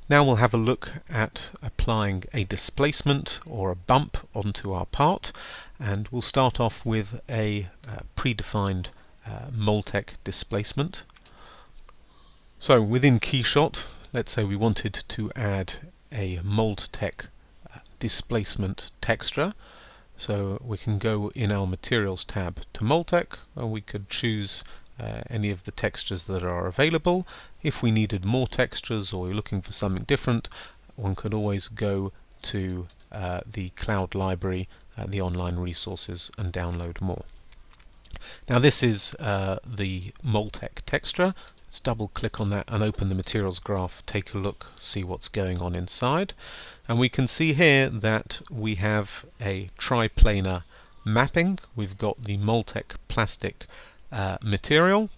Now we'll have a look at applying a displacement or a bump onto our part, and we'll start off with a predefined Moltec displacement. So within KeyShot, let's say we wanted to add a Moltec displacement texture. So we can go in our Materials tab to Moltec, and we could choose any of the textures that are available. If we needed more textures or we're looking for something different, one could always go to the cloud library, the online resources, and download more. Now this is the Moltec texture. Let's double click on that and open the materials graph, take a look, see what's going on inside. And we can see here that we have a triplanar mapping. We've got the Moltec plastic material,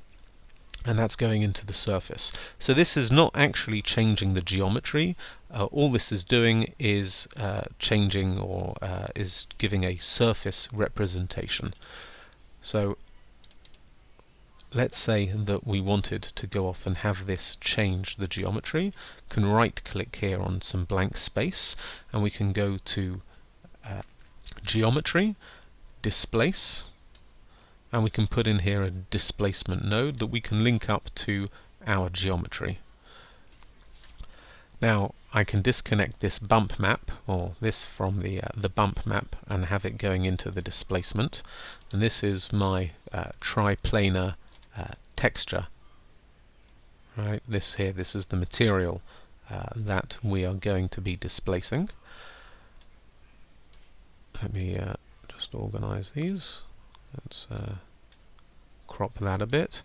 and that's going into the surface. So this is not actually changing the geometry. All this is doing is changing or is giving a surface representation. So let's say that we wanted to go off and have this change the geometry. Can right click here on some blank space, and we can go to geometry, displace, and we can put in here a displacement node that we can link up to our geometry. Now I can disconnect this bump map, or this from the bump map, and have it going into the displacement. And this is my triplanar texture. Right, this is the material that we are going to be displacing. Let me just organize these. Let's crop that a bit,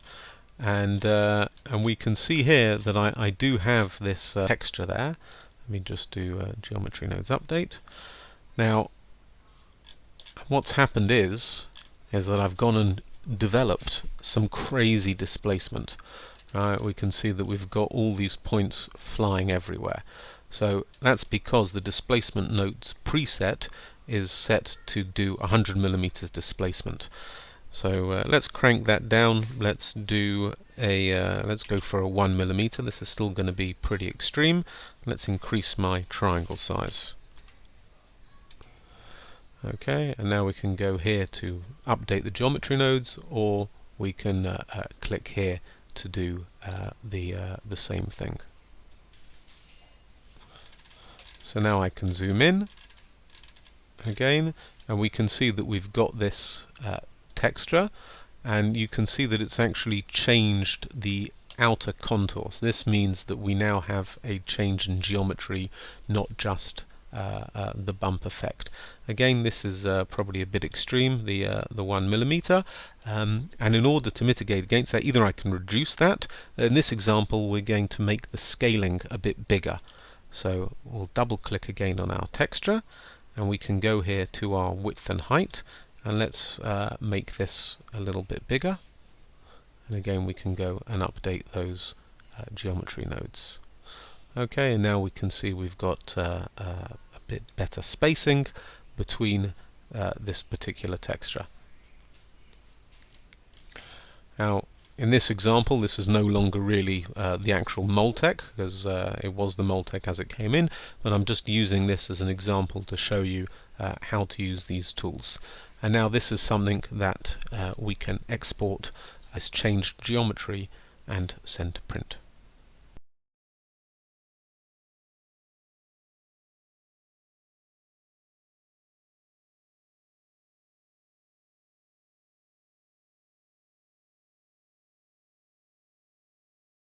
and we can see here that I do have this texture there. Let me just do geometry nodes update. Now what's happened is that I've gone and developed some crazy displacement. We can see that we've got all these points flying everywhere. So that's because the displacement nodes preset is set to do 100 millimeters displacement. So let's crank that down. Let's do let's go for a 1 millimeter. This is still going to be pretty extreme. Let's increase my triangle size. Okay, and now we can go here to update the geometry nodes, or we can click here to do the same thing. So now I can zoom in again, and we can see that we've got this texture, and you can see that it's actually changed the outer contours. This means that we now have a change in geometry, not just the bump effect. Again, this is probably a bit extreme, the 1 millimeter, and in order to mitigate against that, either I can reduce that. In this example, we're going to make the scaling a bit bigger. So we'll double click again on our texture, and we can go here to our width and height, and let's make this a little bit bigger. And again, we can go and update those geometry nodes. Okay, and now we can see we've got a bit better spacing between this particular texture. Now in this example, this is no longer really the actual Moltec, because it was the Moltec as it came in, but I'm just using this as an example to show you how to use these tools. And now this is something that we can export as changed geometry and send to print.